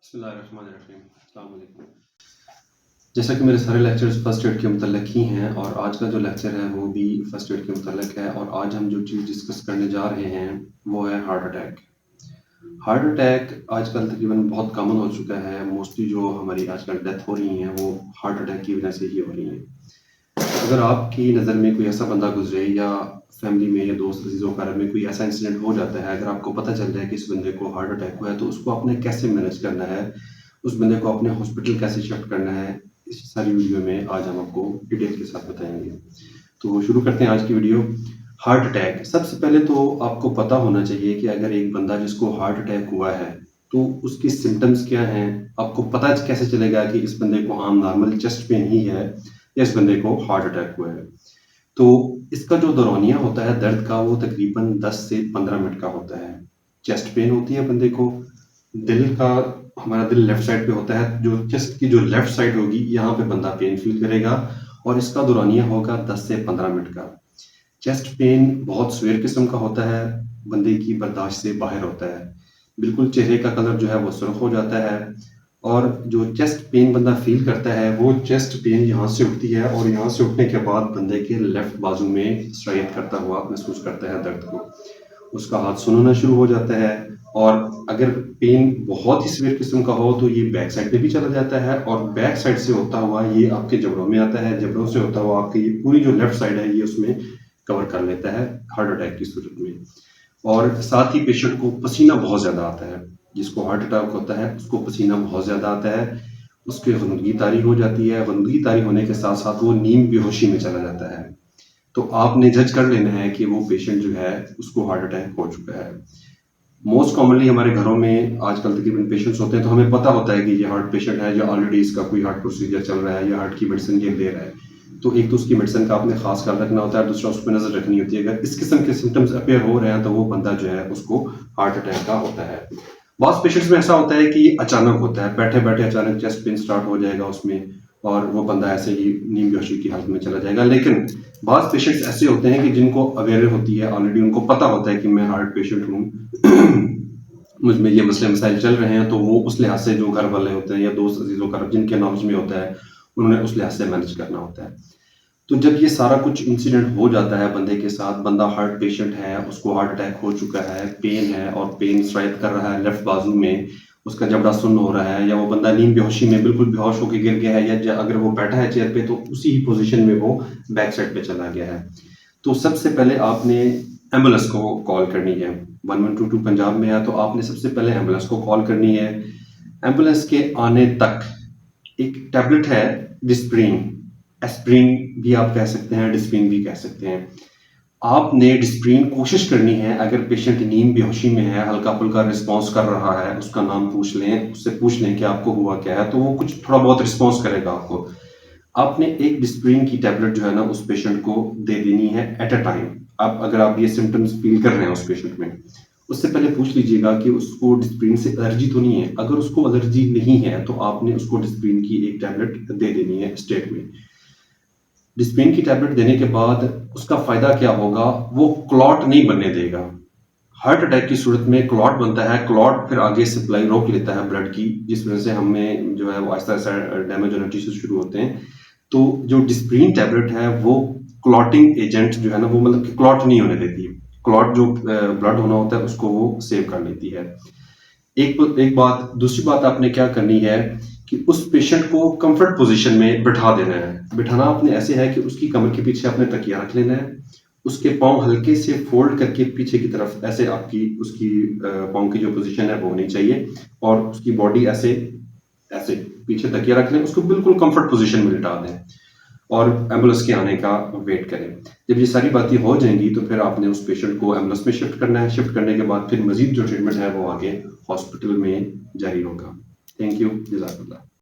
बिस्मिल्लाहिर्रहमानिर्रहीम। अस्सलाम वालेकुम। जैसा कि मेरे सारे लेक्चर्स फ़र्स्ट एड के मुतल्लिक़ ही हैं और आज का जो लेक्चर है वो भी फ़र्स्ट एड के मुतल्लिक़ है और आज हम जो चीज़ डिस्कस करने जा रहे हैं वो है हार्ट अटैक। हार्ट अटैक आजकल तकरीबन बहुत कॉमन हो चुका है। मोस्टली जो हमारी आजकल डेथ हो रही हैं वो हार्ट अटैक की वजह से ही हो रही हैं। अगर आपकी नज़र में कोई ऐसा बंदा गुज़रे या फैमिली में या दोस्त अज़ीज़-ओ-क़राब में कोई ऐसा इंसिडेंट हो जाता है, अगर आपको पता चल जाए कि इस बंदे को हार्ट अटैक हुआ है, तो उसको आपने कैसे मैनेज करना है, उस बंदे को आपने हॉस्पिटल कैसे शिफ्ट करना है, इस सारी वीडियो में आज हम आपको डिटेल के साथ बताएँगे। तो शुरू करते हैं आज की वीडियो। हार्ट अटैक, सबसे पहले तो आपको पता होना चाहिए कि अगर एक बंदा जिसको हार्ट अटैक हुआ है, तो उसकी सिम्पटम्स क्या हैं? आपको पता कैसे चलेगा कि इस बंदे को आम नॉर्मल चेस्ट पेन ही है या इस बंदे को हार्ट अटैक हुआ है? तो इसका जो दौरानिया होता है दर्द का वो तकरीबन 10 से 15 मिनट का होता है। चेस्ट पेन होती है बंदे को, दिल का हमारा दिल लेफ्ट साइड पे होता है, जो चेस्ट की जो लेफ्ट साइड होगी यहाँ पे बंदा पेन फ़ील करेगा और इसका दौरानिया होगा 10 से 15 मिनट का। चेस्ट पेन बहुत सीवियर किस्म का होता है, बंदे की बर्दाश्त से बाहर होता है। बिल्कुल चेहरे का कलर जो है वो सुर्ख हो जाता है और जो चेस्ट पेन बंदा फ़ील करता है वो चेस्ट पेन यहाँ से उठती है और यहाँ से उठने के बाद बंदे के लेफ्ट बाजू में सरायत करता हुआ महसूस करता है दर्द को। उसका हाथ सुन्न होना शुरू हो जाता है और अगर पेन बहुत ही सीवियर किस्म का हो तो ये बैक साइड पे भी चला जाता है और बैक साइड से होता हुआ ये आपके जबड़ों में आता है, जबड़ों से होता हुआ आपकी ये पूरी जो लेफ्ट साइड है ये उसमें कवर कर लेता है हार्ट अटैक की सूरत में। और साथ ही पेशेंट को पसीना बहुत ज़्यादा आता है। जिसको हार्ट अटैक होता है उसको पसीना बहुत ज़्यादा आता है, उसकी ख़ुनगी तारी हो जाती है, ख़ुनगी तारी होने के साथ-साथ वो नींद बेहोशी में चला जाता है। तो आपने जज कर लेना है कि वो पेशेंट जो है उसको हार्ट अटैक हो चुका है। मोस्ट कॉमनली हमारे घरों में आजकल तकरीबन पेशेंट्स होते हैं तो हमें पता होता है कि ये हार्ट पेशेंट है या ऑलरेडी इसका कोई हार्ट प्रोसीजर चल रहा है या हार्ट की मेडिसिन ये ले रहा है। तो एक तो उसकी मेडिसिन का आपने ख़ास ख्याल रखना होता है, दूसरा उस पे नज़र रखनी होती है। अगर इस किस्म के सिम्पटम्स अपीयर हो रहे हैं तो वो बंदा जो है उसको हार्ट अटैक का होता है। बाज़ पेशेंट्स में ऐसा होता है कि अचानक होता है, बैठे-बैठे अचानक चेस्ट पेन स्टार्ट हो जाएगा उसमें और वो बंदा ऐसे ही नींद बेहोशी की हालत में चला जाएगा। लेकिन बाज़ पेशेंट्स ऐसे होते हैं कि जिनको अवेयर होती है, ऑलरेडी उनको पता होता है कि मैं हार्ट पेशेंट हूँ मुझ में ये मसले मसाइल चल रहे हैं, तो वो उस लिहाज से जो घर वाले होते हैं या दोस्त अज़ीज़-ओ-क़राब जिनके नॉलेज में होता है, उन्होंने उस लिहाज से मैनेज करना होता है। तो जब ये सारा कुछ इंसिडेंट हो जाता है बंदे के साथ, बंदा हार्ट पेशेंट है, उसको हार्ट अटैक हो चुका है, पेन है और पेन सरायत कर रहा है लेफ्ट बाजू में, उसका जबड़ा सुन्न हो रहा है या वो बंदा नींद बेहोशी में बिल्कुल बेहोश होके गिर गया है या अगर वो बैठा है चेयर पे तो उसी ही पोज़ीशन में वो बैक साइड पे चला गया है। तो सबसे पहले आपने एम्बुलेंस को कॉल करनी है। 1122 पंजाब में है तो आपने सबसे पहले एम्बुलेंस को कॉल करनी है। एम्बुलेंस के आने तक एक टैबलेट है डिस्प्रिन, एस्प्रिन भी आप कह सकते हैं, डिस्प्रिन भी कह सकते हैं। आपने डिस्प्रिन कोशिश करनी है, अगर पेशेंट नींद बेहोशी में है, हल्का-फुल्का रिस्पॉन्स कर रहा है, उसका नाम पूछ लें, उससे पूछ लें कि आपको हुआ क्या है, तो वो कुछ थोड़ा बहुत रिस्पॉन्स करेगा आपको। आपने एक डिस्प्रिन की टैबलेट जो है ना उस पेशेंट को दे देनी है एट अ टाइम। अब अगर आप ये सिम्पटम्स फ़ील कर रहे हैं उस पेशेंट में, उससे पहले पूछ लीजिएगा कि उसको डिस्प्रिन से एलर्जी तो नहीं है। अगर उसको एलर्जी नहीं है, तो आपने उसको डिस्प्रिन की एक टैबलेट दे देनी है स्टेट में। डिस्प्रिन की टैबलेट देने के बाद उसका फ़ायदा क्या होगा, वो क्लॉट नहीं बनने देगा। हार्ट अटैक की सूरत में क्लॉट बनता है, क्लॉट फिर आगे सप्लाई रोक लेता है ब्लड की, जिस वजह से हमें जो है वो आहिस्ता-आहिस्ता डैमेज होना टिश्यूज़ शुरू होते हैं। तो जो डिस्प्रिन टैबलेट है वो क्लॉटिंग एजेंट जो है ना वो मतलब कि क्लॉट नहीं होने देती। क्लॉट जो ब्लड होना होता है उसको वो सेव कर लेती है। एक बात, दूसरी बात आपने क्या करनी है कि उस पेशेंट को कंफर्ट पोजीशन में बिठा देना है। बिठाना आपने ऐसे है कि उसकी कमर के पीछे आपने तकिया रख लेना है, उसके पाँव हल्के से फोल्ड करके पीछे की तरफ ऐसे आपकी उसकी पाँव की जो पोजीशन है वो होनी चाहिए और उसकी बॉडी ऐसे ऐसे पीछे तकिया रख लें, उसको बिल्कुल कंफर्ट पोजीशन में लिटा दें और एम्बुलेंस के आने का वेट करें। जब ये सारी बातें हो जाएंगी तो फिर आपने उस पेशेंट को एम्बुलेंस में शिफ्ट करना है। शिफ्ट करने के बाद फिर मजीद जो ट्रीटमेंट है वो आगे हॉस्पिटल में जारी होगा। Thank you. जज़ाकल्लाह।